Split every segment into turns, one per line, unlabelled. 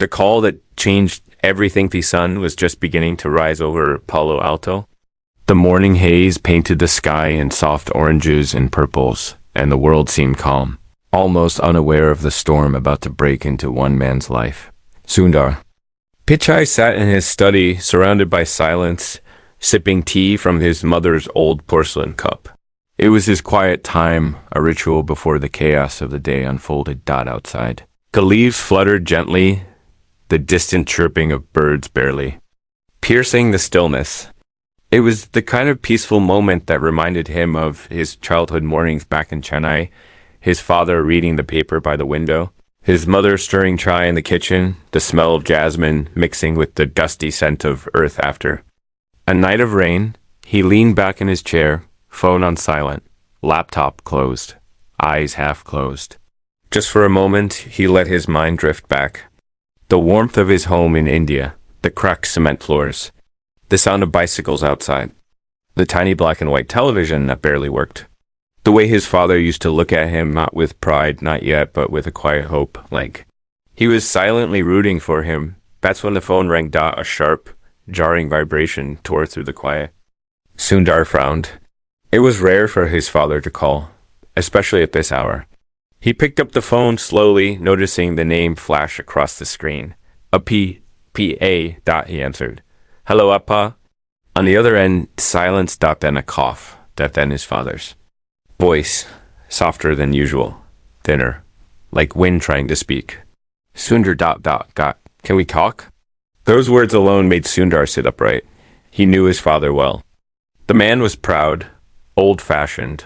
The call that changed everything. The sun was just beginning to rise over Palo Alto. The morning haze painted the sky in soft oranges and purples, and the world seemed calm, almost unaware of the storm about to break into one man's life. Sundar. Pichai sat in his study, surrounded by silence, sipping tea from his mother's old porcelain cup. It was his quiet time, a ritual before the chaos of the day unfolded. Outside, the leaves fluttered gently, the distant chirping of birds barely piercing the stillness. It was the kind of peaceful moment that reminded him of his childhood mornings back in Chennai, his father reading the paper by the window, his mother stirring chai in the kitchen, the smell of jasmine mixing with the dusty scent of earth after a night of rain. He leaned back in his chair, phone on silent, laptop closed, eyes half closed. Just for a moment, he let his mind drift back. The warmth of his home in India, the cracked cement floors, the sound of bicycles outside, the tiny black and white television that barely worked. The way his father used to look at him, not with pride, not yet, but with a quiet hope, like he was silently rooting for him. That's when the phone rang. A sharp, jarring vibration tore through the quiet. Sundar frowned. It was rare for his father to call, especially at this hour. He picked up the phone slowly, noticing the name flash across the screen. P.A. He answered. Hello, Appa. On the other end, silence. Then a cough. Then his father's voice, softer than usual, thinner, like wind trying to speak. Sundar. Can we talk? Those words alone made Sundar sit upright. He knew his father well. The man was proud, old-fashioned,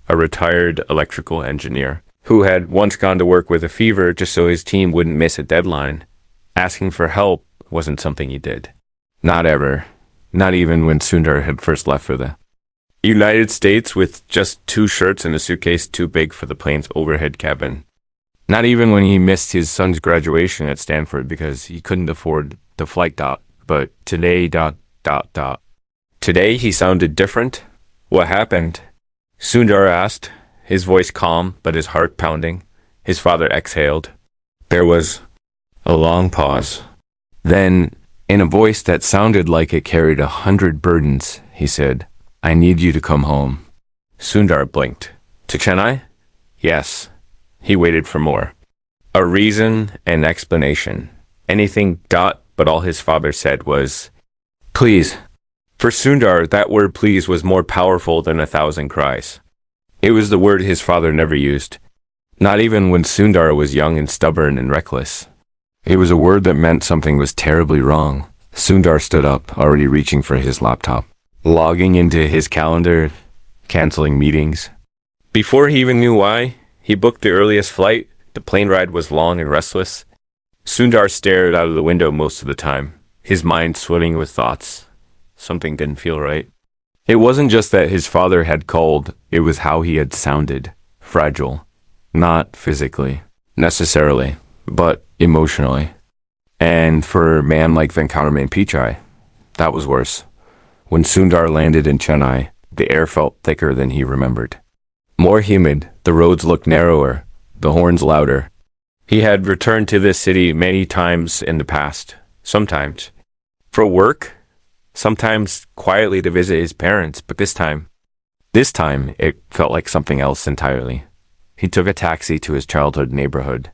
a retired electrical engineer who had once gone to work with a fever just so his team wouldn't miss a deadline. Asking for help wasn't something he did. Not ever. Not even when Sundar had first left for the United States with just 2 shirts and a suitcase too big for the plane's overhead cabin. Not even when he missed his son's graduation at Stanford because he couldn't afford the flight. But today. Today he sounded different. What happened? Sundar asked, his voice calm but his heart pounding. His father exhaled. There was a long pause. Then, in a voice that sounded like it carried 100 burdens, he said, I need you to come home. Sundar blinked. To Chennai? Yes. He waited for more. A reason, an explanation. Anything. But all his father said was, please. For Sundar, that word please was more powerful than 1,000 cries. It was the word his father never used. Not even when Sundar was young and stubborn and reckless. It was a word that meant something was terribly wrong. Sundar stood up, already reaching for his laptop, logging into his calendar, canceling meetings. Before he even knew why, he booked the earliest flight. The plane ride was long and restless. Sundar stared out of the window most of the time, his mind swimming with thoughts. Something didn't feel right. It wasn't just that his father had called, it was how he had sounded. Fragile. Not physically, necessarily, but emotionally. And for a man like Venkatraman Pichai, that was worse. When Sundar landed in Chennai, the air felt thicker than he remembered. More humid, the roads looked narrower, the horns louder. He had returned to this city many times in the past, sometimes for work, sometimes quietly to visit his parents, but this time, it felt like something else entirely. He took a taxi to his childhood neighborhood.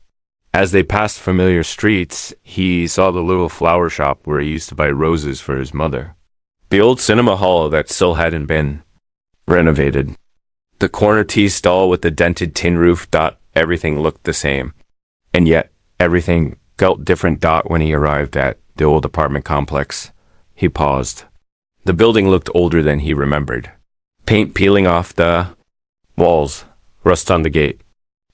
As they passed familiar streets, he saw the little flower shop where he used to buy roses for his mother. The old cinema hall that still hadn't been renovated. The corner tea stall with the dented tin roof. Everything looked the same. And yet, everything felt different. When he arrived at the old apartment complex, he paused. The building looked older than he remembered. Paint peeling off the walls, rust on the gate.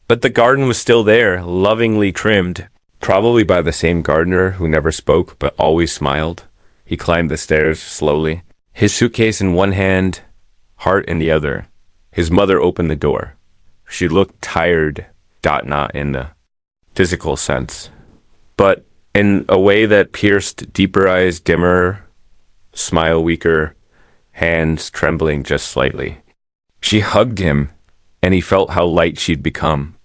But the garden was still there, lovingly trimmed, probably by the same gardener who never spoke but always smiled. He climbed the stairs slowly, his suitcase in one hand, heart in the other. His mother opened the door. She looked tired, not in the physical sense, but in a way that pierced deeper eyes, dimmer, smile weaker, hands trembling just slightly. She hugged him, and he felt how light she'd become.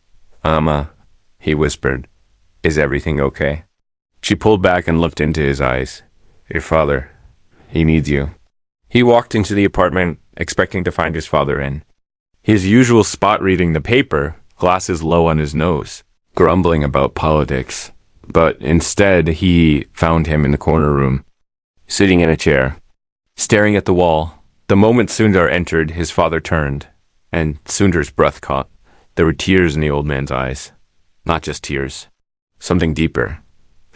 Amma, he whispered, is everything okay? She pulled back and looked into his eyes. Your father, he needs you. He walked into the apartment, expecting to find his father in. His usual spot reading the paper, glasses low on his nose, grumbling about politics. But instead, he found him in the corner room, sitting in a chair, staring at the wall. The moment Sundar entered, his father turned, and Sundar's breath caught. There were tears in the old man's eyes. Not just tears. Something deeper.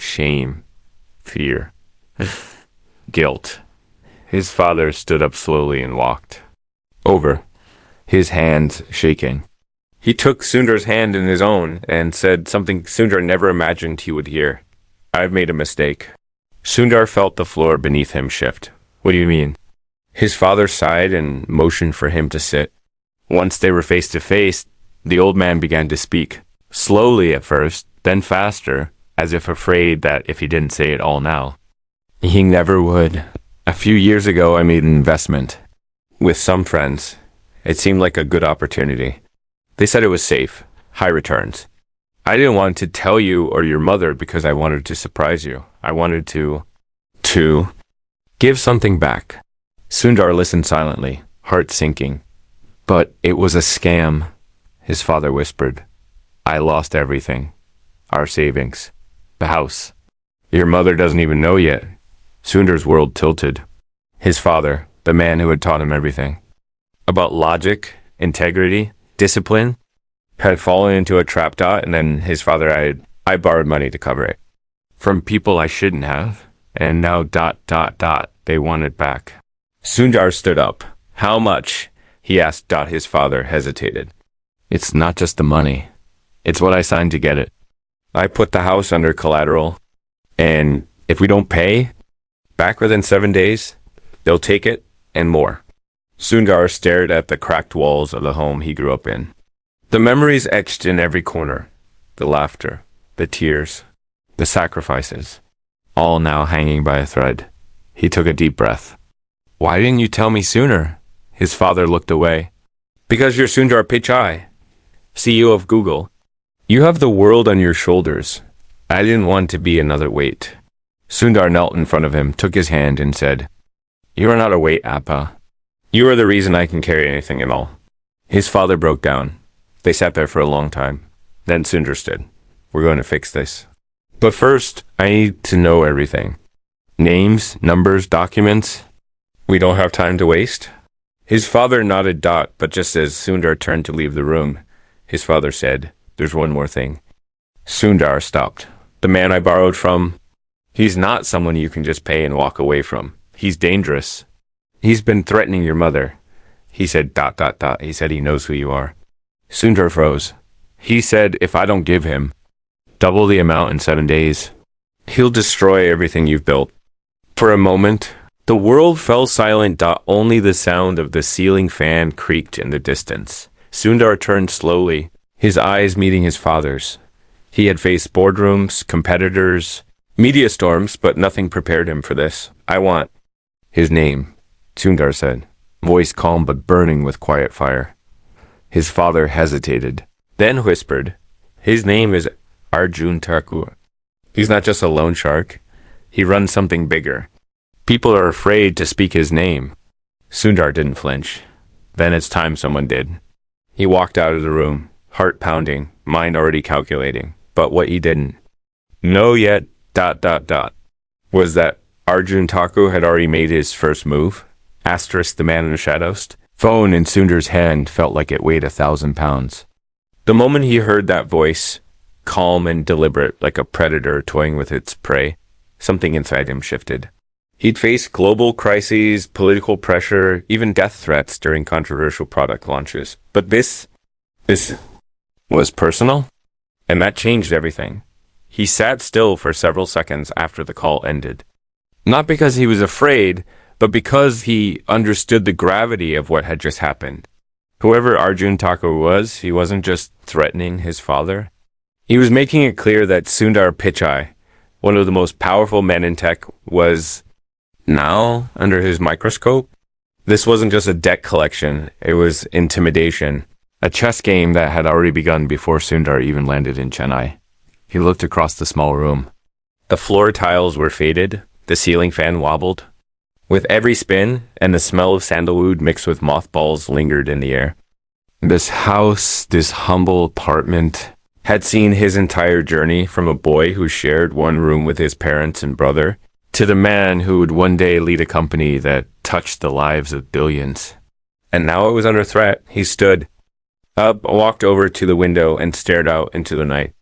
Shame. Fear. Guilt. His father stood up slowly and walked over, his hands shaking. He took Sundar's hand in his own and said something Sundar never imagined he would hear. I've made a mistake. Sundar felt the floor beneath him shift. What do you mean? His father sighed and motioned for him to sit. Once they were face to face, the old man began to speak. Slowly at first, then faster, as if afraid that if he didn't say it all now, he never would. A few years ago, I made an investment with some friends. It seemed like a good opportunity. They said it was safe, high returns. I didn't want to tell you or your mother because I wanted to surprise you. I wanted to give something back. Sundar listened silently, heart sinking. But it was a scam, his father whispered. I lost everything. Our savings. The house. Your mother doesn't even know yet. Sundar's world tilted. His father, the man who had taught him everything about logic, integrity, discipline, had fallen into a trap. And then his father, I borrowed money to cover it from people I shouldn't have, and now ... they want it back. Sundar stood up. How much? He asked. His father hesitated. It's not just the money. It's what I signed to get it. I put the house under collateral, and if we don't pay back within 7 days, they'll take it and more. Sundar stared at the cracked walls of the home he grew up in. The memories etched in every corner. The laughter, the tears, the sacrifices, all now hanging by a thread. He took a deep breath. Why didn't you tell me sooner? His father looked away. Because you're Sundar Pichai, CEO of Google. You have the world on your shoulders. I didn't want to be another weight. Sundar knelt in front of him, took his hand, and said, You are not a weight, Appa. You are the reason I can carry anything at all. His father broke down. They sat there for a long time. Then Sundar stood. We're going to fix this. But first, I need to know everything. Names, numbers, documents. We don't have time to waste. His father nodded. But just as Sundar turned to leave the room, his father said, There's one more thing. Sundar stopped. The man I borrowed from, he's not someone you can just pay and walk away from. He's dangerous. He's been threatening your mother. He said ... He said he knows who you are. Sundar froze. He said if I don't give him double the amount in 7 days, he'll destroy everything you've built. For a moment, the world fell silent. Only the sound of the ceiling fan creaked in the distance. Sundar turned slowly, his eyes meeting his father's. He had faced boardrooms, competitors, media storms, but nothing prepared him for this. I want his name, Sundar said, voice calm but burning with quiet fire. His father hesitated, then whispered, His name is Arjun Thakur. He's not just a loan shark. He runs something bigger. People are afraid to speak his name. Sundar didn't flinch. Then it's time someone did. He walked out of the room, heart pounding, mind already calculating. But what he didn't know yet, ... was that Arjun Thakur had already made his first move. Asterisk the man in the shadows. Phone in Sundar's hand felt like it weighed 1,000 pounds. The moment he heard that voice, calm and deliberate, like a predator toying with its prey, something inside him shifted. He'd faced global crises, political pressure, even death threats during controversial product launches. But this was personal, and that changed everything. He sat still for several seconds after the call ended. Not because he was afraid, but because he understood the gravity of what had just happened. Whoever Arjun Thakur was, he wasn't just threatening his father. He was making it clear that Sundar Pichai, one of the most powerful men in tech, was now under his microscope. This wasn't just a debt collection, it was intimidation. A chess game that had already begun before Sundar even landed in Chennai. He looked across the small room. The floor tiles were faded, the ceiling fan wobbled. With every spin, and the smell of sandalwood mixed with mothballs lingered in the air. This house, this humble apartment, had seen his entire journey from a boy who shared one room with his parents and brother, to the man who would one day lead a company that touched the lives of billions. And now it was under threat. He stood up, walked over to the window, and stared out into the night.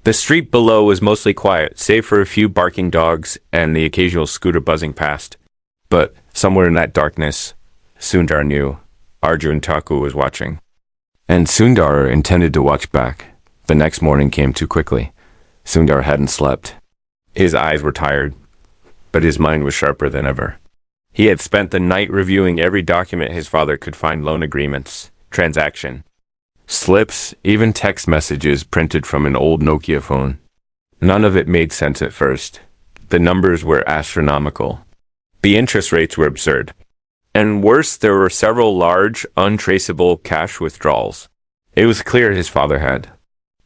The street below was mostly quiet, save for a few barking dogs and the occasional scooter buzzing past. But somewhere in that darkness, Sundar knew Arjun Thakur was watching. And Sundar intended to watch back. The next morning came too quickly. Sundar hadn't slept. His eyes were tired, but his mind was sharper than ever. He had spent the night reviewing every document his father could find: loan agreements, transaction, slips, even text messages printed from an old Nokia phone. None of it made sense at first. The numbers were astronomical. The interest rates were absurd. And worse, there were several large, untraceable cash withdrawals. It was clear his father had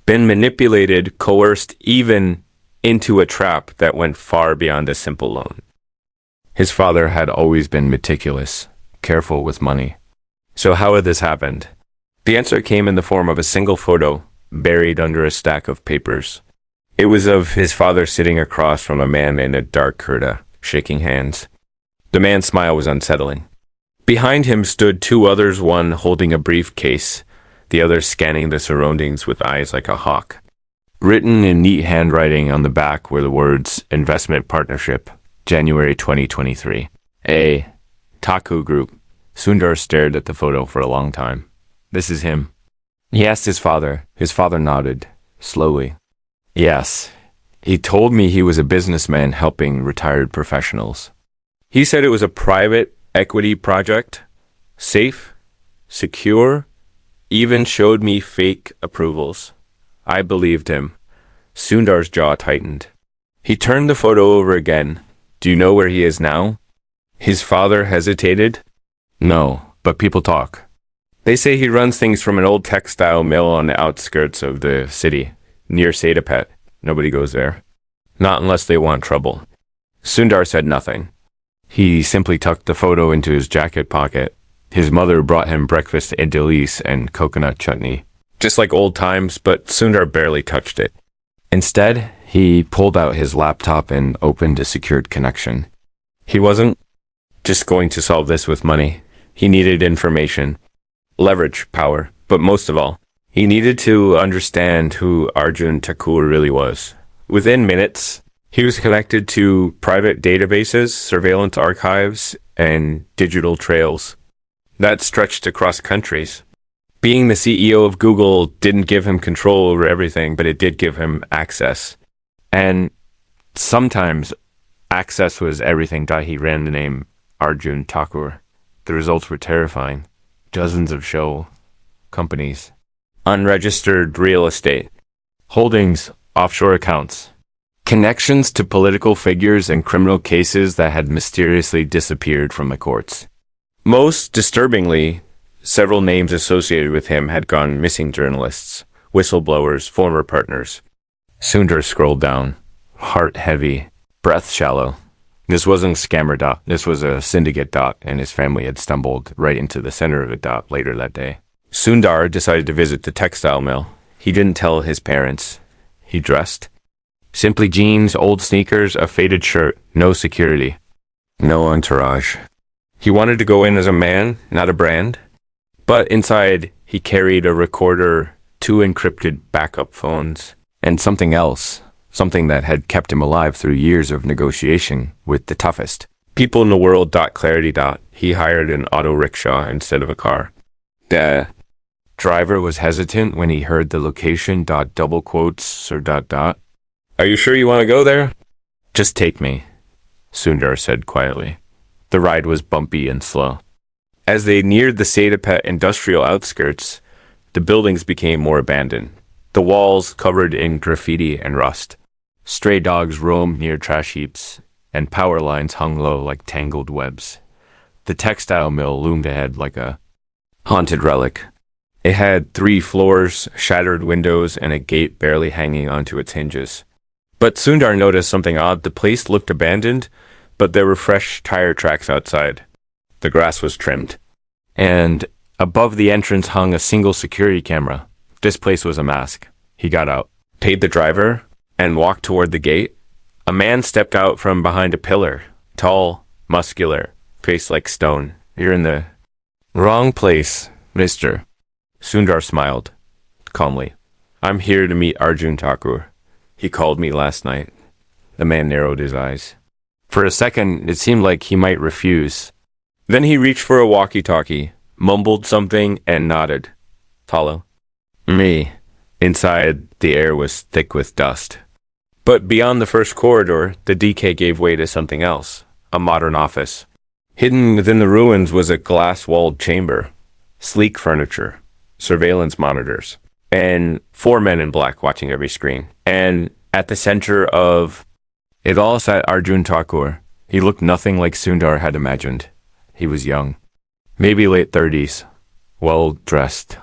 been manipulated, coerced, even into a trap that went far beyond a simple loan. His father had always been meticulous, careful with money. So how had this happened? The answer came in the form of a single photo buried under a stack of papers. It was of his father sitting across from a man in a dark kurta, shaking hands. The man's smile was unsettling. Behind him stood two others, one holding a briefcase, the other scanning the surroundings with eyes like a hawk. Written in neat handwriting on the back were the words, "Investment Partnership, January 2023. A. Taku Group." Sundar stared at the photo for a long time. "This is him." He asked his father. His father nodded, slowly. "Yes. He told me he was a businessman helping retired professionals. He said it was a private equity project, safe, secure, even showed me fake approvals." I believed him. Sundar's jaw tightened. He turned the photo over again. "Do you know where he is now?" His father hesitated. "No, but people talk. They say he runs things from an old textile mill on the outskirts of the city, near Sedapet. Nobody goes there. Not unless they want trouble." Sundar said nothing. He simply tucked the photo into his jacket pocket. His mother brought him breakfast idlis and coconut chutney. Just like old times, but Sundar barely touched it. Instead, he pulled out his laptop and opened a secured connection. He wasn't just going to solve this with money. He needed information, leverage, power, but most of all, he needed to understand who Arjun Thakur really was. Within minutes, he was connected to private databases, surveillance archives, and digital trails that stretched across countries. Being the CEO of Google didn't give him control over everything, but it did give him access. And sometimes access was everything. He ran the name Arjun Thakur. The results were terrifying. Dozens of show companies, unregistered real estate, holdings, offshore accounts, connections to political figures and criminal cases that had mysteriously disappeared from the courts. Most disturbingly, several names associated with him had gone missing: journalists, whistleblowers, former partners. Sundar scrolled down, heart heavy, breath shallow. This wasn't scammer dot, this was a syndicate dot, and his family had stumbled right into the center of a dot later that day. Sundar decided to visit the textile mill. He didn't tell his parents. He dressed. Simply jeans, old sneakers, a faded shirt, no security, no entourage. He wanted to go in as a man, not a brand. But inside, he carried a recorder, 2 encrypted backup phones, and something else, something that had kept him alive through years of negotiation with the toughest people in the world. Clarity. He hired an auto rickshaw instead of a car. The driver was hesitant when he heard the location. Double quotes or ... "Are you sure you want to go there?" "Just take me," Sundar said quietly. The ride was bumpy and slow. As they neared the Sedapet industrial outskirts, the buildings became more abandoned, the walls covered in graffiti and rust. Stray dogs roamed near trash heaps, and power lines hung low like tangled webs. The textile mill loomed ahead like a haunted relic. It had 3 floors, shattered windows, and a gate barely hanging onto its hinges. But Sundar noticed something odd. The place looked abandoned, but there were fresh tire tracks outside. The grass was trimmed. And above the entrance hung a single security camera. This place was a mask. He got out, paid the driver, and walked toward the gate. A man stepped out from behind a pillar. Tall, muscular, face like stone. You're in the wrong place, mister. Sundar smiled, calmly. I'm here to meet Arjun Thakur. He called me last night. The man narrowed his eyes. For a second, it seemed like he might refuse. Then he reached for a walkie-talkie, mumbled something, and nodded. Palo. Me. Inside, the air was thick with dust. But beyond the first corridor, the DK gave way to something else, a modern office. Hidden within the ruins was a glass-walled chamber, sleek furniture, surveillance monitors, and 4 men in black watching every screen. And at the center of it all sat Arjun Thakur. He looked nothing like Sundar had imagined. He was young, maybe late 30s, well-dressed,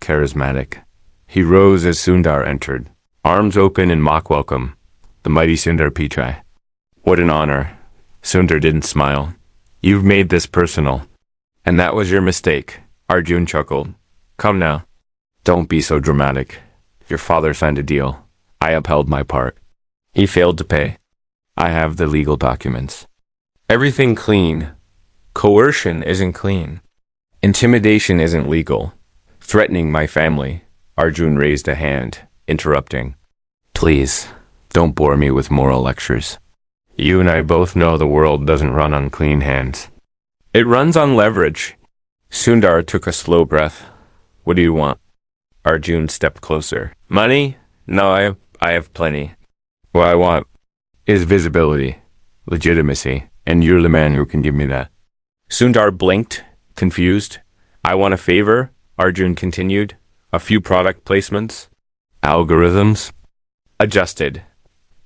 charismatic. He rose as Sundar entered, arms open in mock welcome, the mighty Sundar Pichai. What an honor. Sundar didn't smile. You've made this personal. And that was your mistake, Arjun chuckled. Come now. Don't be so dramatic. Your father signed a deal. I upheld my part. He failed to pay. I have the legal documents. Everything clean. Coercion isn't clean. Intimidation isn't legal. Threatening my family. Arjun raised a hand, interrupting. Please, don't bore me with moral lectures. You and I both know the world doesn't run on clean hands. It runs on leverage. Sundar took a slow breath. What do you want? Arjun stepped closer. Money? No, I have plenty. What I want is visibility, legitimacy, and you're the man who can give me that. Sundar blinked, confused. I want a favor, Arjun continued. A few product placements. Algorithms. Adjusted.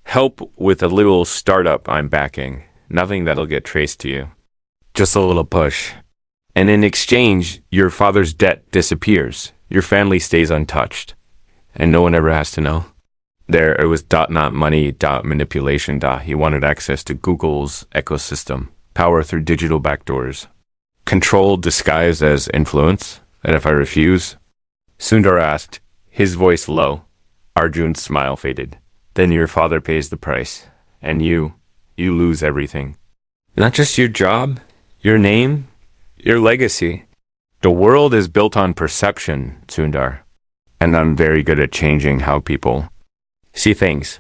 Help with a little startup I'm backing. Nothing that'll get traced to you. Just a little push. And in exchange, your father's debt disappears. Your family stays untouched. And no one ever has to know. There, it was not money, manipulation. He wanted access to Google's ecosystem. Power through digital backdoors. Control disguised as influence. And if I refuse? Sundar asked, his voice low. Arjun's smile faded. Then your father pays the price. And you lose everything. Not just your job, your name, your legacy. The world is built on perception, Sundar. And I'm very good at changing how people see things.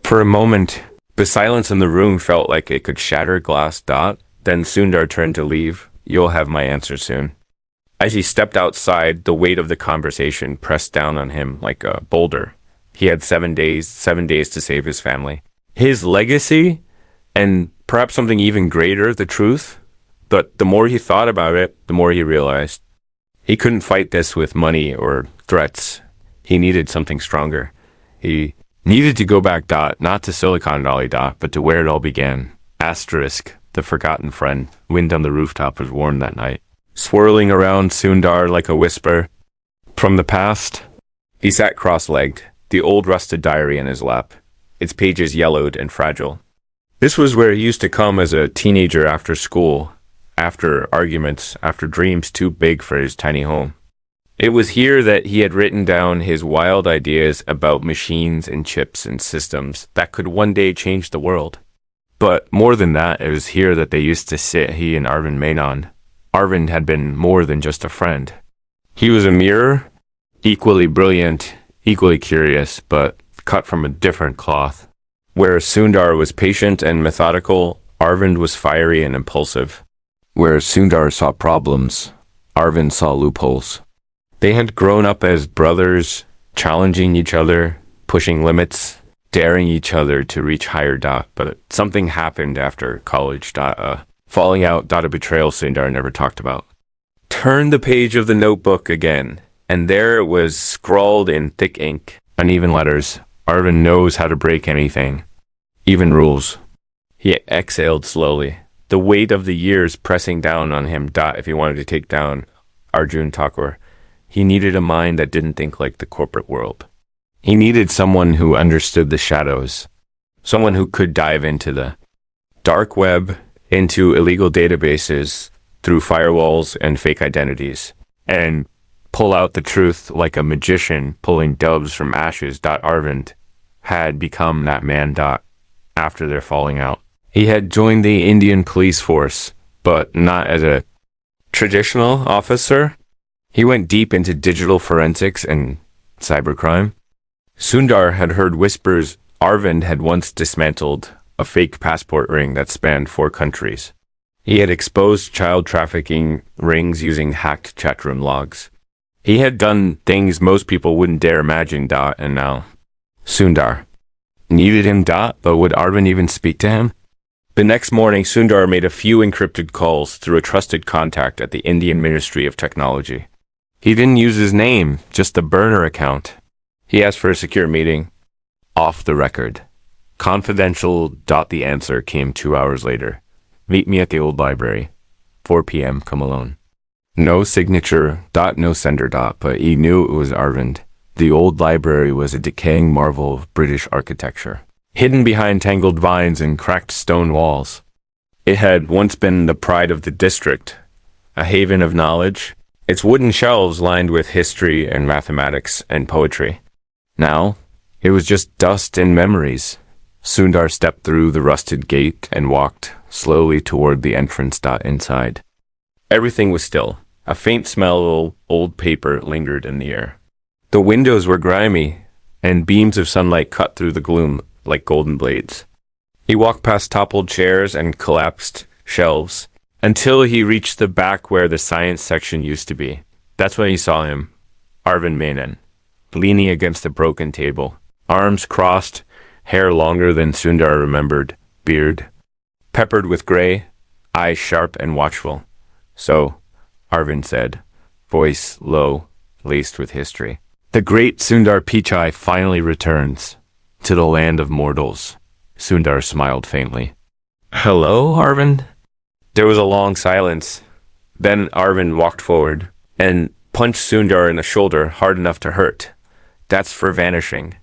For a moment, the silence in the room felt like it could shatter glass. Then Sundar turned to leave. You'll have my answer soon. As he stepped outside, the weight of the conversation pressed down on him like a boulder. He had 7 days to save his family. His legacy, and perhaps something even greater, the truth. But the more he thought about it, the more he realized he couldn't fight this with money or threats. He needed something stronger. He needed to go back, not to Silicon Valley, but to where it all began. Asterisk, the forgotten friend. Wind on the rooftop was warm that night, swirling around Sundar like a whisper. From the past, he sat cross-legged, the old rusted diary in his lap, its pages yellowed and fragile. This was where he used to come as a teenager after school, after arguments, after dreams too big for his tiny home. It was here that he had written down his wild ideas about machines and chips and systems that could one day change the world. But more than that, it was here that they used to sit, he and Arvind Menon. Arvind had been more than just a friend. He was a mirror, equally brilliant, equally curious, but cut from a different cloth. Where Sundar was patient and methodical, Arvind was fiery and impulsive. Where Sundar saw problems, Arvind saw loopholes. They had grown up as brothers, challenging each other, pushing limits, daring each other to reach higher. But something happened after college. Falling out. A betrayal Sundar never talked about. Turn the page of the notebook again, and there it was scrawled in thick ink, uneven letters. Arvind knows how to break anything, even rules. He exhaled slowly, the weight of the years pressing down on him. If he wanted to take down Arjun Thakur, he needed a mind that didn't think like the corporate world. He needed someone who understood the shadows, Someone who could dive into the dark web, into illegal databases through firewalls and fake identities, and pull out the truth like a magician pulling doves from ashes. Arvind had become that man. After their falling out, he had joined the Indian police force, but not as a traditional officer. He went deep into digital forensics and cybercrime. Sundar had heard whispers Arvind had once dismantled a fake passport ring that spanned 4 countries. He had exposed child trafficking rings using hacked chatroom logs. He had done things most people wouldn't dare imagine. And now Sundar needed him. But would Arvind even speak to him? The next morning, Sundar made a few encrypted calls through a trusted contact at the Indian Ministry of Technology. He didn't use his name, just a burner account. He asked for a secure meeting. Off the record. Confidential. The answer came 2 hours later. Meet me at the old library. 4 p.m. Come alone. No signature. No sender. But he knew it was Arvind. The old library was a decaying marvel of British architecture, hidden behind tangled vines and cracked stone walls. It had once been the pride of the district, a haven of knowledge, its wooden shelves lined with history and mathematics and poetry. Now, it was just dust and memories. Sundar stepped through the rusted gate and walked slowly toward the entrance. Inside, everything was still. A faint smell of old paper lingered in the air. The windows were grimy, and beams of sunlight cut through the gloom like golden blades. He walked past toppled chairs and collapsed shelves until he reached the back where the science section used to be. That's when he saw him, Arvind Menon, leaning against a broken table, arms crossed, hair longer than Sundar remembered, beard peppered with gray, eyes sharp and watchful. So, Arvind said, voice low, laced with history. The great Sundar Pichai finally returns to the land of mortals. Sundar smiled faintly. Hello, Arvind? There was a long silence. Then Arvind walked forward and punched Sundar in the shoulder hard enough to hurt. That's for vanishing.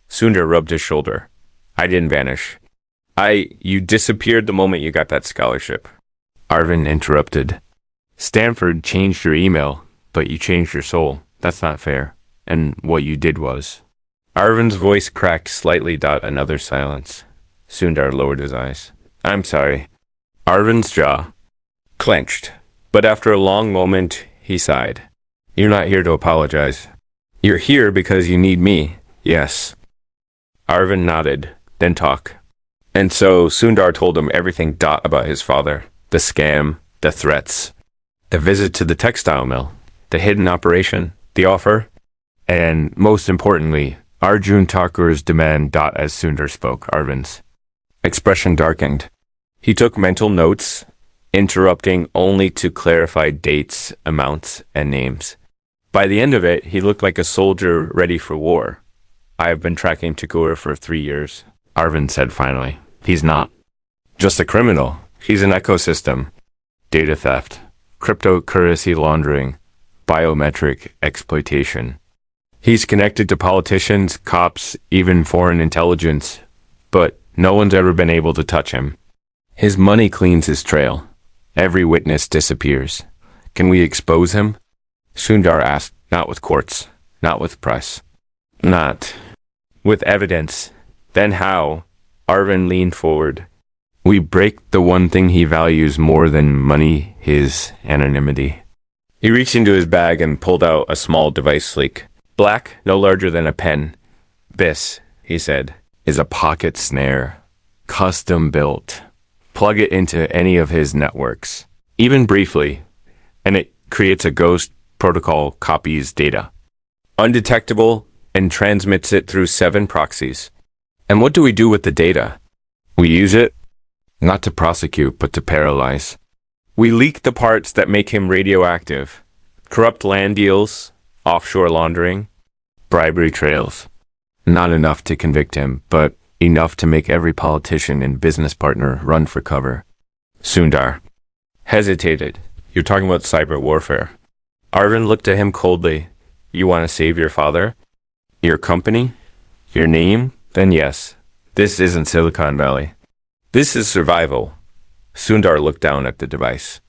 Sundar rubbed his shoulder. I didn't vanish. You disappeared the moment you got that scholarship. Arvind interrupted. Stanford changed your email, but you changed your soul. That's not fair. And what you did was. Arvind's voice cracked slightly. Another silence. Sundar lowered his eyes. I'm sorry. Arvind's jaw clenched, but after a long moment, he sighed. You're not here to apologize. You're here because you need me. Yes. Arvind nodded, then talk. And so Sundar told him everything. About his father, the scam, the threats, the visit to the textile mill, the hidden operation, the offer, and most importantly, Arjun Thakur's demand. As Sundar spoke, Arvind's expression darkened. He took mental notes, interrupting only to clarify dates, amounts, and names. By the end of it, he looked like a soldier ready for war. I have been tracking Thakur for 3 years, Arvind said finally. He's not just a criminal. He's an ecosystem. Data theft, cryptocurrency laundering, biometric exploitation. He's connected to politicians, cops, even foreign intelligence, but no one's ever been able to touch him. His money cleans his trail. Every witness disappears. Can we expose him? Sundar asked, not with courts, not with press, not with evidence. Then how? Arvind leaned forward. We break the one thing he values more than money, his anonymity. He reached into his bag and pulled out a small device sleek. Black, no larger than a pen. This, he said, is a pocket snare. Custom built. Plug it into any of his networks, even briefly, and it creates a ghost protocol, copies data. Undetectable, and transmits it through 7 proxies. And what do we do with the data? We use it, not to prosecute, but to paralyze. We leak the parts that make him radioactive. Corrupt land deals, offshore laundering, bribery trails. Not enough to convict him, but enough to make every politician and business partner run for cover. Sundar hesitated. You're talking about cyber warfare. Arvind looked at him coldly. You want to save your father? Your company? Your name? Then yes. This isn't Silicon Valley. This is survival. Sundar looked down at the device.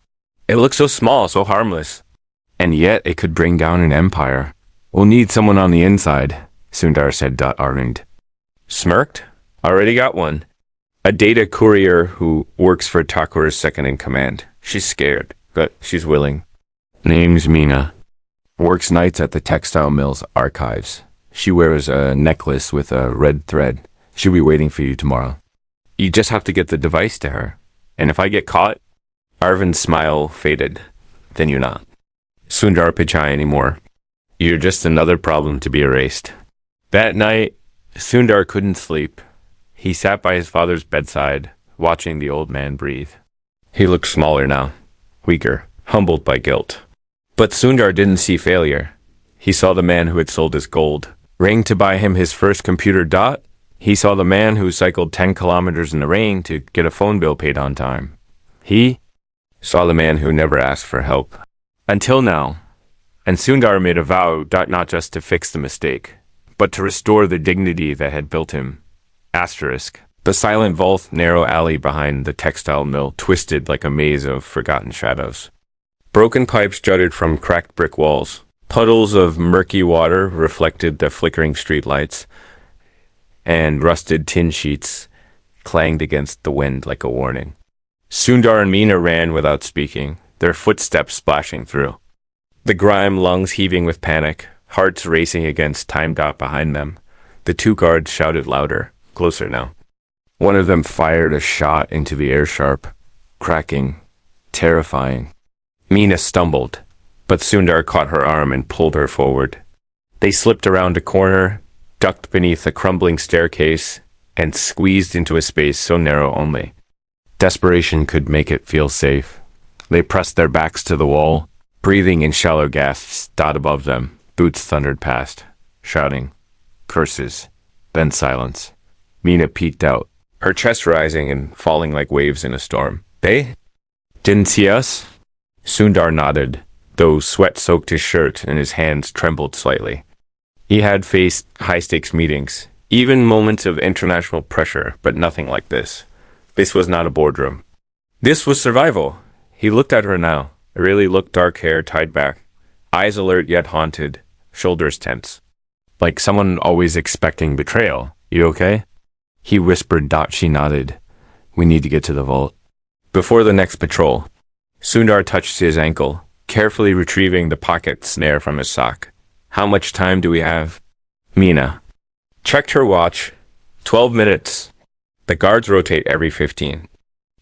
It looks so small, so harmless. And yet it could bring down an empire. We'll need someone on the inside, Sundar said. Arvind smirked. Already got one. A data courier who works for Thakur's second in command. She's scared, but she's willing. Name's Meena. Works nights at the textile mill's archives. She wears a necklace with a red thread. She'll be waiting for you tomorrow. You just have to get the device to her. And if I get caught, Arvind's smile faded. Then you're not Sundar Pichai anymore. You're just another problem to be erased. That night, Sundar couldn't sleep. He sat by his father's bedside, watching the old man breathe. He looked smaller now, weaker, humbled by guilt. But Sundar didn't see failure. He saw the man who had sold his gold ring to buy him his first computer. He saw the man who cycled 10 kilometers in the rain to get a phone bill paid on time. He saw the man who never asked for help. Until now. And Sundar made a vow not just to fix the mistake, but to restore the dignity that had built him. Asterisk. The silent vault, narrow alley behind the textile mill twisted like a maze of forgotten shadows. Broken pipes jutted from cracked brick walls. Puddles of murky water reflected the flickering streetlights, and rusted tin sheets clanged against the wind like a warning. Sundar and Meena ran without speaking, their footsteps splashing through. The grime lungs heaving with panic, hearts racing against time. Behind them. The two guards shouted louder, closer now. One of them fired a shot into the air sharp, cracking, terrifying. Meena stumbled, but Sundar caught her arm and pulled her forward. They slipped around a corner, ducked beneath a crumbling staircase, and squeezed into a space so narrow only desperation could make it feel safe. They pressed their backs to the wall, breathing in shallow gasps. Above them, boots thundered past, shouting, curses, then silence. Meena peeked out, her chest rising and falling like waves in a storm. They didn't see us? Sundar nodded, though sweat soaked his shirt and his hands trembled slightly. He had faced high-stakes meetings, even moments of international pressure, but nothing like this. This was not a boardroom. This was survival. He looked at her now, a really looked dark hair tied back, eyes alert yet haunted, shoulders tense. Like someone always expecting betrayal. You okay? He whispered. She nodded. We need to get to the vault. Before the next patrol. Sundar touched his ankle, carefully retrieving the pocket snare from his sock. How much time do we have? Meena checked her watch. 12 minutes. The guards rotate every 15.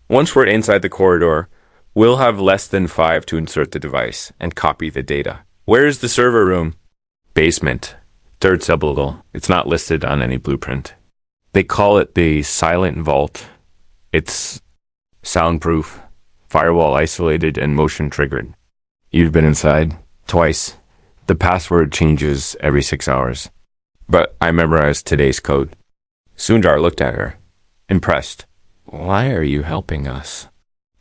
Once we're inside the corridor, we'll have less than 5 to insert the device and copy the data. Where is the server room? Basement. Third sublevel. It's not listed on any blueprint. They call it the silent vault. It's soundproof, firewall isolated, and motion triggered. You've been inside? Twice. The password changes every 6 hours. But I memorized today's code. Sundar looked at her, impressed. Why are you helping us?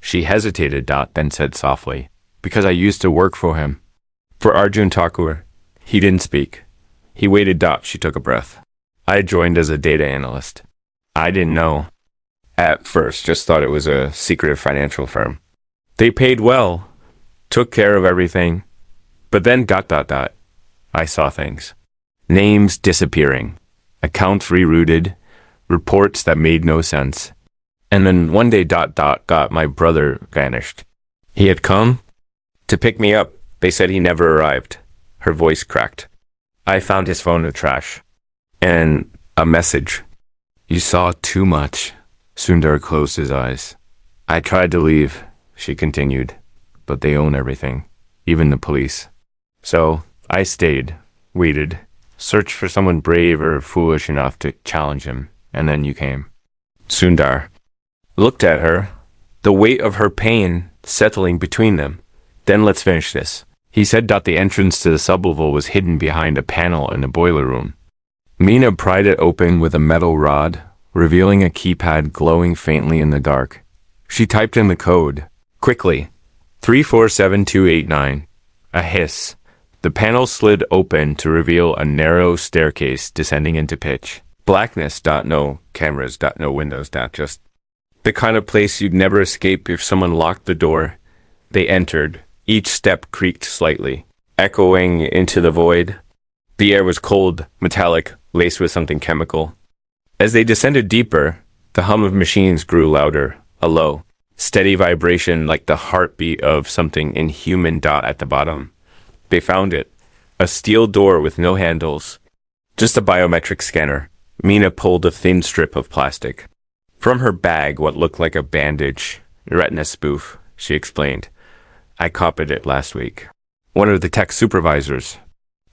She hesitated. Then said softly, because I used to work for him. For Arjun Thakur. He didn't speak. He waited. She took a breath. I joined as a data analyst. I didn't know. At first, just thought it was a secretive financial firm. They paid well, took care of everything. But then I saw things. Names disappearing, accounts rerouted, reports that made no sense. And then one day my brother vanished. He had come to pick me up. They said he never arrived. Her voice cracked. I found his phone in the trash. And a message. You saw too much. Sundar closed his eyes. I tried to leave, she continued, but they own everything, even the police. So I stayed, waited, searched for someone brave or foolish enough to challenge him, and then you came. Sundar looked at her, the weight of her pain settling between them. Then let's finish this. He said the entrance to the sublevel was hidden behind a panel in the boiler room. Meena pried it open with a metal rod, revealing a keypad glowing faintly in the dark. She typed in the code. Quickly. 347289. A hiss. The panel slid open to reveal a narrow staircase descending into pitch. Blackness. No cameras. No windows. Just the kind of place you'd never escape if someone locked the door. They entered. Each step creaked slightly, echoing into the void. The air was cold, metallic, laced with something chemical. As they descended deeper, the hum of machines grew louder, a low, steady vibration like the heartbeat of something inhuman. At the bottom, they found it. A steel door with no handles. Just a biometric scanner. Mina pulled a thin strip of plastic. From her bag, what looked like a bandage, retina spoof, she explained. I copied it last week. One of the tech supervisors.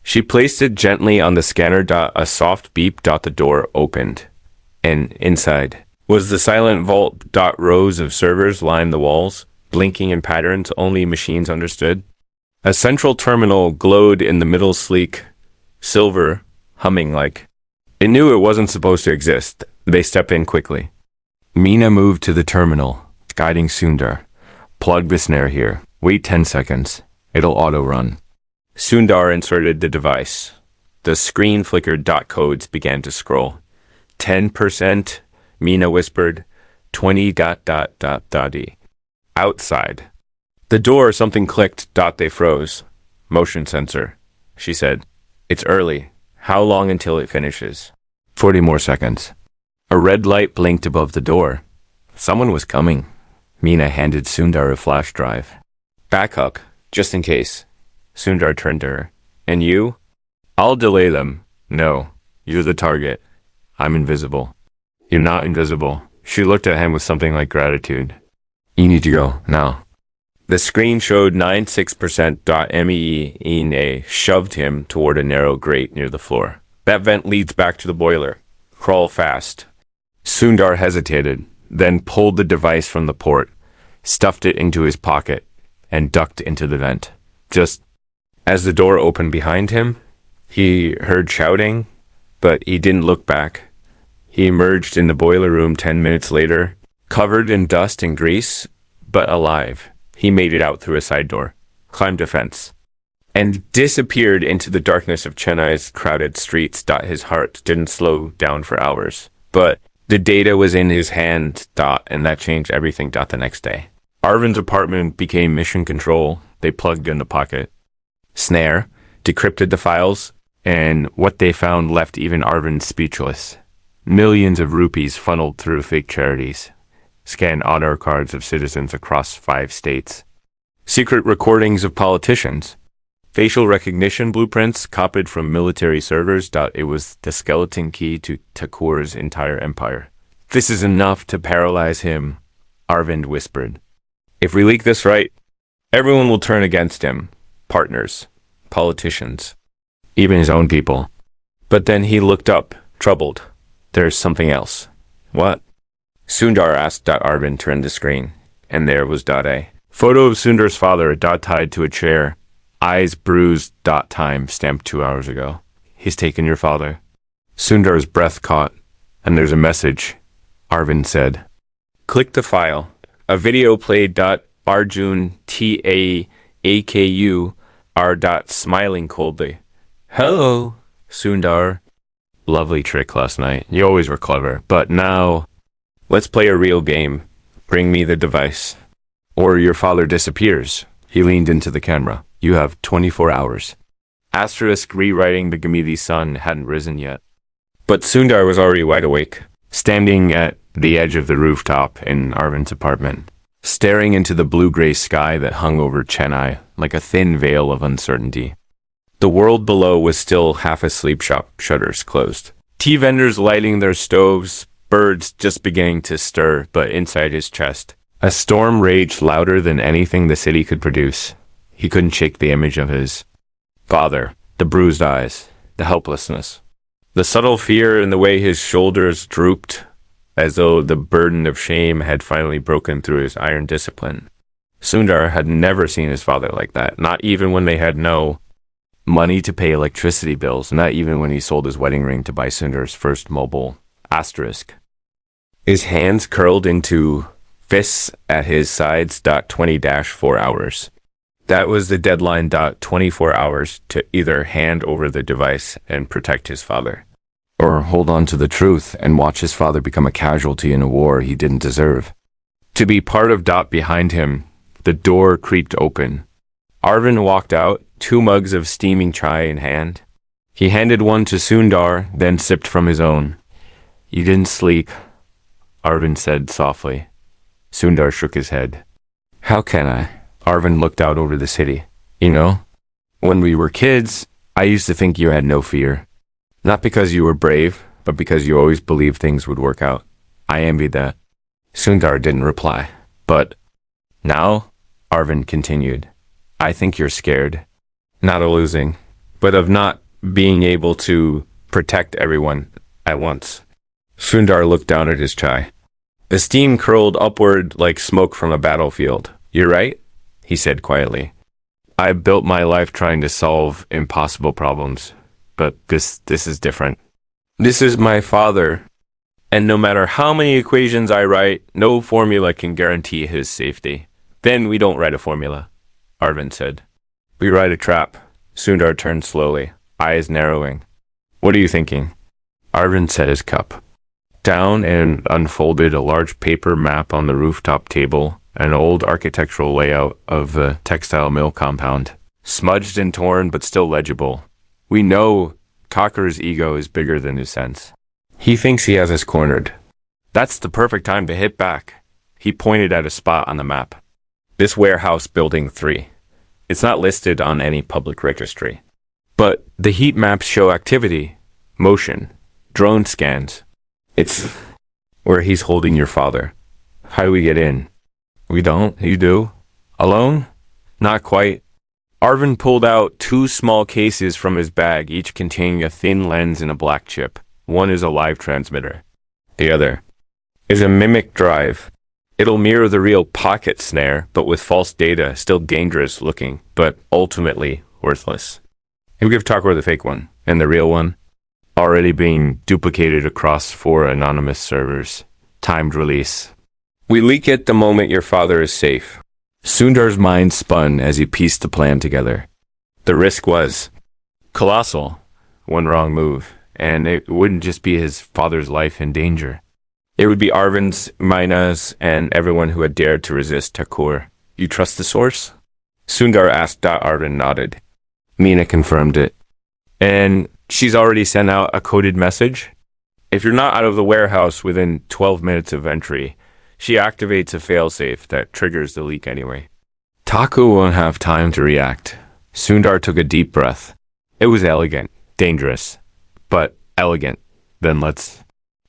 She placed it gently on the scanner. A soft beep. The door opened. And inside was the silent vault. Rows of servers lined the walls, blinking in patterns only machines understood. A central terminal glowed in the middle, sleek, silver, humming like it knew it wasn't supposed to exist. They stepped in quickly. Mina moved to the terminal, guiding Sundar. Plug the snare here. Wait 10 seconds. It'll auto-run. Sundar inserted the device. The screen flickered. Codes began to scroll. 10%, Mina whispered. 20. Outside. The door, something clicked. They froze. Motion sensor, she said. It's early. How long until it finishes? 40 more seconds. A red light blinked above the door. Someone was coming. Mina handed Sundar a flash drive. Back up, just in case. Sundar turned to her. And you? I'll delay them. No, you're the target. I'm invisible. You're not invisible. She looked at him with something like gratitude. You need to go, now. The screen showed 96%. MEE shoved him toward a narrow grate near the floor. That vent leads back to the boiler. Crawl fast. Sundar hesitated, then pulled the device from the port, stuffed it into his pocket, and ducked into the vent. Just as the door opened behind him, he heard shouting, but he didn't look back. He emerged in the boiler room 10 minutes later, covered in dust and grease, but alive. He made it out through a side door, climbed a fence, and disappeared into the darkness of Chennai's crowded streets. His heart didn't slow down for hours, but the data was in his hand. And that changed everything. The next day, Arvind's apartment became mission control. They plugged in the pocket snare, decrypted the files, and what they found left even Arvind speechless. Millions of rupees funneled through fake charities. Scanned Aadhaar cards of citizens across 5 states. Secret recordings of politicians. Facial recognition blueprints copied from military servers. It was the skeleton key to Thakur's entire empire. This is enough to paralyze him, Arvind whispered. If we leak this right, everyone will turn against him. Partners, politicians, even his own people. But then he looked up, troubled. There's something else. What? Sundar asked. Arvind turned the screen, and there was A. Photo of Sundar's father. Tied to a chair. Eyes bruised. Time stamped 2 hours ago. He's taken your father. Sundar's breath caught. And there's a message. Arvind said. Click the file. A video played. Arjun TAAKU R. Smiling coldly. Hello, Sundar. Lovely trick last night. You always were clever, but now let's play a real game. Bring me the device. Or your father disappears. He leaned into the camera. You have 24 hours. Asterisk rewriting. The Gamidi sun hadn't risen yet. But Sundar was already wide awake, standing at the edge of the rooftop in Arvind's apartment, staring into the blue-gray sky that hung over Chennai like a thin veil of uncertainty. The world below was still half asleep, shutters closed. Tea vendors lighting their stoves, birds just beginning to stir, but inside his chest, a storm raged louder than anything the city could produce. He couldn't shake the image of his father, the bruised eyes, the helplessness, the subtle fear in the way his shoulders drooped, as though the burden of shame had finally broken through his iron discipline. Sundar had never seen his father like that, not even when they had no money to pay electricity bills, not even when he sold his wedding ring to buy Sundar's first mobile. Asterisk. His hands curled into fists at his sides. 20-4 hours. That was the deadline. 24 hours to either hand over the device and protect his father, or hold on to the truth and watch his father become a casualty in a war he didn't deserve. To be part of Dot behind him, the door creaked open. Arvind walked out, 2 mugs of steaming chai in hand. He handed one to Sundar, then sipped from his own. "You didn't sleep," Arvind said softly. Sundar shook his head. "How can I?" Arvind looked out over the city. "You know, when we were kids, I used to think you had no fear. Not because you were brave, but because you always believed things would work out. I envied that." Sundar didn't reply. "But now," Arvind continued, "I think you're scared. Not of losing, but of not being able to protect everyone at once." Sundar looked down at his chai. The steam curled upward like smoke from a battlefield. "You're right," he said quietly. "I built my life trying to solve impossible problems, but this is different. This is my father, and no matter how many equations I write, no formula can guarantee his safety." "Then we don't write a formula," Arvind said. "We write a trap." Sundar turned slowly, eyes narrowing. "What are you thinking?" Arvind set his cup down and unfolded a large paper map on the rooftop table, an old architectural layout of the textile mill compound, smudged and torn but still legible. "We know Cocker's ego is bigger than his sense. He thinks he has us cornered. That's the perfect time to hit back." He pointed at a spot on the map. "This warehouse building 3. It's not listed on any public registry, but the heat maps show activity, motion, drone scans. It's where he's holding your father. How do we get in?" "We don't. You do. Alone?" "Not quite." Arvind pulled out 2 small cases from his bag, each containing a thin lens and a black chip. One is a live transmitter. The other is a mimic drive. It'll mirror the real pocket snare, but with false data, still dangerous looking, but ultimately worthless. He'll give Thakur the fake one, and the real one, already being duplicated across 4 anonymous servers. Timed release. "We leak it the moment your father is safe." Sundar's mind spun as he pieced the plan together. The risk was colossal. One wrong move, and it wouldn't just be his father's life in danger. It would be Arvind's, Mina's, and everyone who had dared to resist Thakur. "You trust the source?" Sundar asked. Arvind nodded. Mina confirmed it. "And she's already sent out a coded message? If you're not out of the warehouse within 12 minutes of entry, she activates a failsafe that triggers the leak anyway." Thakur won't have time to react. Sundar took a deep breath. It was elegant, dangerous, but elegant. "Then let's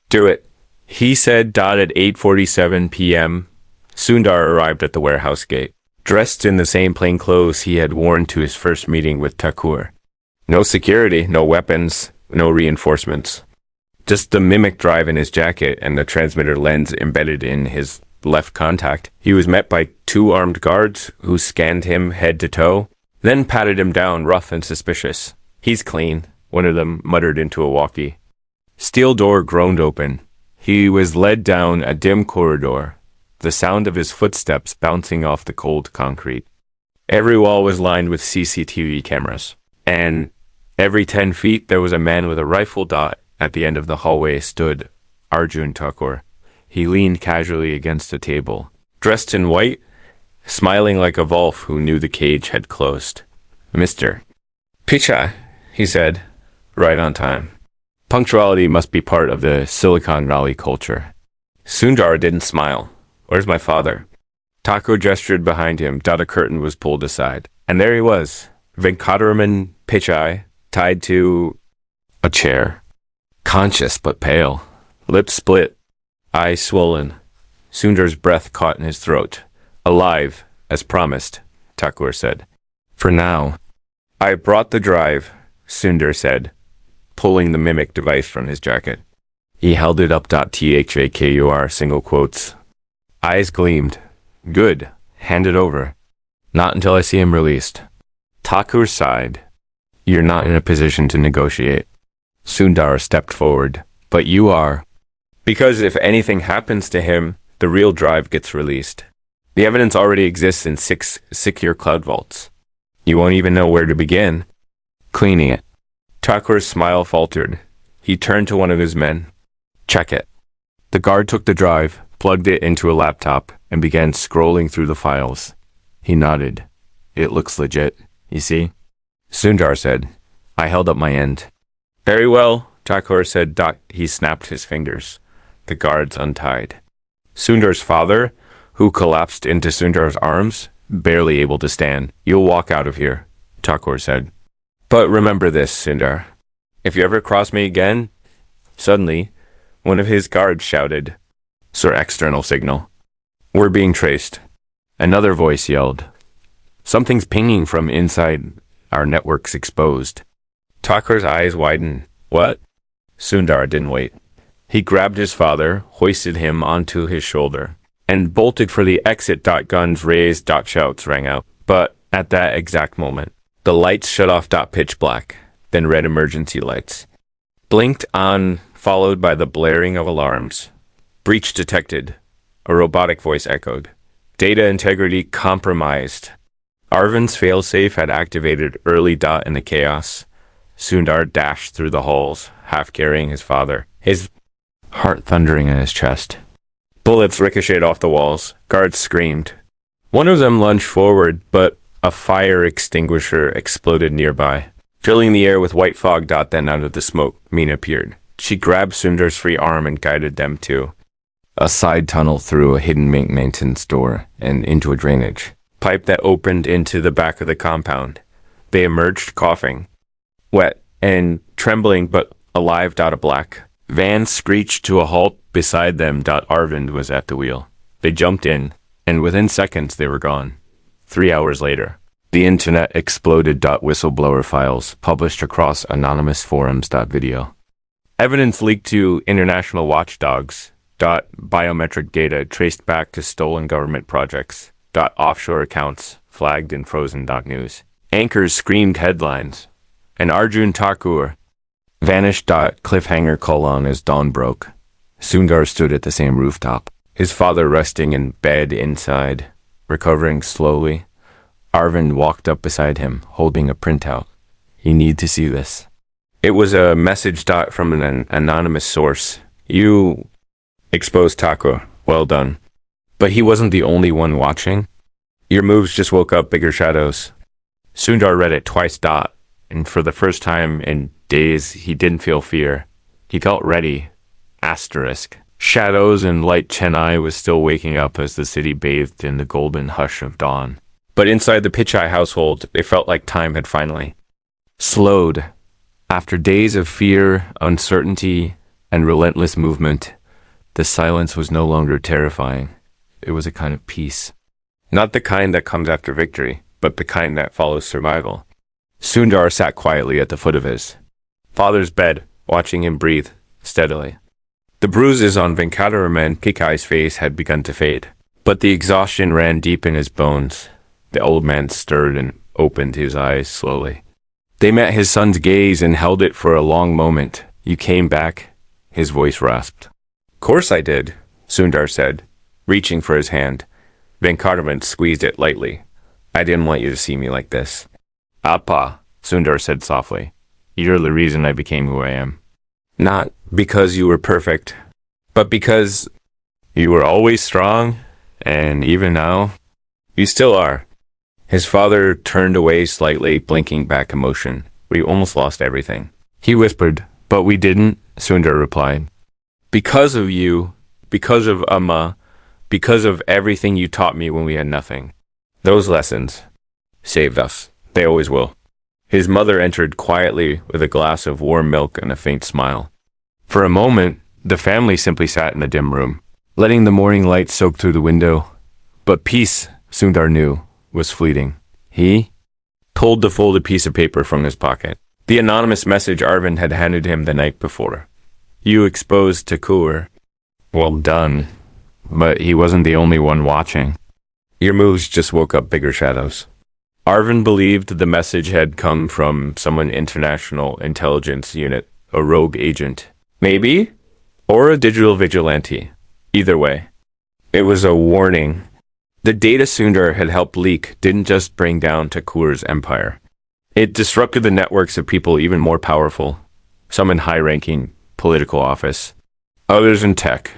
do it," he said. At 8:47 p.m., Sundar arrived at the warehouse gate, dressed in the same plain clothes he had worn to his first meeting with Thakur. No security, no weapons, no reinforcements. Just the mimic drive in his jacket and the transmitter lens embedded in his left contact. He was met by 2 armed guards who scanned him head to toe, then patted him down, rough and suspicious. "He's clean," one of them muttered into a walkie. Steel door groaned open. He was led down a dim corridor, the sound of his footsteps bouncing off the cold concrete. Every wall was lined with CCTV cameras, and every 10 feet there was a man with a rifle. At the end of the hallway stood Arjun Thakur. He leaned casually against a table, dressed in white, smiling like a wolf who knew the cage had closed. "Mr. Pichai," he said, right on time. Punctuality must be part of the Silicon Valley culture. Sundar didn't smile. "Where's my father?" Thakur gestured behind him. A curtain was pulled aside, and there he was, Venkataraman Pichai, tied to a chair. Conscious but pale, lips split, eyes swollen. Sundar's breath caught in his throat. "Alive, as promised," Thakur said. "For now." "I brought the drive," Sundar said, pulling the mimic device from his jacket. He held it up. Thakur, single quotes. Eyes gleamed. "Good. Hand it over." "Not until I see him released." Thakur sighed. "You're not in a position to negotiate." Sundar stepped forward. "But you are." "Because if anything happens to him, the real drive gets released. The evidence already exists in 6 secure cloud vaults. You won't even know where to begin." "Cleaning it." Thakur's smile faltered. He turned to one of his men. Check it. The guard took the drive, plugged it into a laptop, and began scrolling through the files. He nodded. It looks legit, you see? Sundar said. I held up my end. Very well, Thakur said. He snapped his fingers. The guards untied. Sundar's father, who collapsed into Sundar's arms, barely able to stand. You'll walk out of here, Thakur said. But remember this, Sundar. If you ever cross me again... Suddenly, one of his guards shouted, Sir, external signal. We're being traced. Another voice yelled. Something's pinging from inside. Our network's exposed. Thakur's eyes widened. What? Sundar didn't wait. He grabbed his father, hoisted him onto his shoulder, and bolted for the exit. Guns raised. Shouts rang out. But at that exact moment, the lights shut off. Pitch black, then red emergency lights. Blinked on, followed by the blaring of alarms. Breach detected. A robotic voice echoed. Data integrity compromised. Arvind's failsafe had activated early. In the chaos, Sundar dashed through the halls, half carrying his father, his heart thundering in his chest. Bullets ricocheted off the walls. Guards screamed. One of them lunged forward, but a fire extinguisher exploded nearby, filling the air with white fog. Then out of the smoke, Meena appeared. She grabbed Sundar's free arm and guided them to a side tunnel through a hidden maintenance door and into a drainage pipe that opened into the back of the compound. They emerged coughing, wet and trembling but alive. A black van screeched to a halt beside them. Arvind was at the wheel. They jumped in, and within seconds they were gone. 3 hours later, the internet exploded. Whistleblower files published across anonymous forums. Video. Evidence leaked to international watchdogs. Biometric data traced back to stolen government projects. Offshore accounts flagged and frozen. News anchors screamed headlines. And Arjun Thakur vanished. Cliffhanger: as dawn broke. Sundar stood at the same rooftop, his father resting in bed inside, recovering slowly. Arvind walked up beside him, holding a printout. You need to see this. It was a message. From an anonymous source. You exposed Thakur. Well done. But he wasn't the only one watching. Your moves just woke up bigger shadows. Sundar read it twice. And for the first time in days, he didn't feel fear. He felt ready. Asterisk. Shadows and light. Chennai was still waking up as the city bathed in the golden hush of dawn. But inside the Pichai household, it felt like time had finally slowed. After days of fear, uncertainty, and relentless movement, the silence was no longer terrifying. It was a kind of peace. Not the kind that comes after victory, but the kind that follows survival. Sundar sat quietly at the foot of his father's bed, watching him breathe steadily. The bruises on Venkataraman Pichai's face had begun to fade, but the exhaustion ran deep in his bones. The old man stirred and opened his eyes slowly. They met his son's gaze and held it for a long moment. You came back, his voice rasped. Course I did, Sundar said, reaching for his hand. Venkataraman squeezed it lightly. I didn't want you to see me like this. Appa, Sundar said softly. You're the reason I became who I am. Not because you were perfect, but because you were always strong, and even now, you still are. His father turned away slightly, blinking back emotion. We almost lost everything. He whispered, but we didn't, Sundar replied. Because of you, because of Amma, because of everything you taught me when we had nothing. Those lessons saved us. They always will. His mother entered quietly with a glass of warm milk and a faint smile. For a moment, the family simply sat in the dim room, letting the morning light soak through the window. But peace, Sundar knew, was fleeting. He pulled the folded piece of paper from his pocket. The anonymous message Arvind had handed him the night before. You exposed Thakur. Well done. But he wasn't the only one watching. Your moves just woke up bigger shadows. Arvind believed the message had come from someone international intelligence unit, a rogue agent. Maybe? Or a digital vigilante. Either way. It was a warning. The data Sundar had helped leak didn't just bring down Thakur's empire. It disrupted the networks of people even more powerful, some in high-ranking political office, others in tech,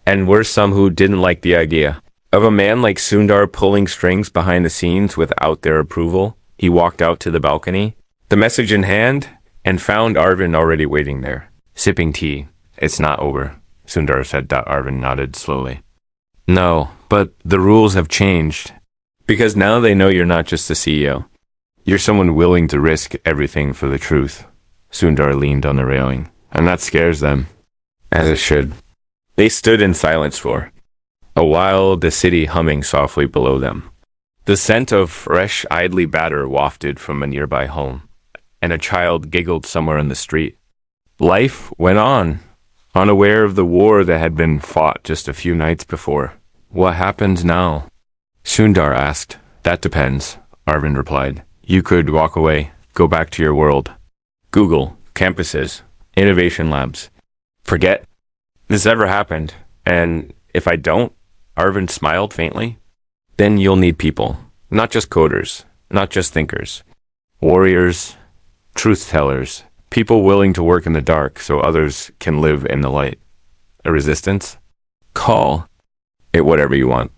and were some who didn't like the idea of a man like Sundar pulling strings behind the scenes without their approval. He walked out to the balcony, the message in hand, and found Arvind already waiting there, sipping tea. It's not over, Sundar said. Arvind nodded slowly. No, but the rules have changed. Because now they know you're not just the CEO. You're someone willing to risk everything for the truth. Sundar leaned on the railing, and that scares them. As it should. They stood in silence for a while, the city humming softly below them. The scent of fresh idly batter wafted from a nearby home, and a child giggled somewhere in the street. Life went on, unaware of the war that had been fought just a few nights before. What happens now? Sundar asked. That depends, Arvind replied. You could walk away, go back to your world. Google, campuses, innovation labs. Forget this ever happened. And if I don't, Arvind smiled faintly, then you'll need people. Not just coders, not just thinkers. Warriors, truth tellers, people willing to work in the dark so others can live in the light. A resistance? Call it whatever you want.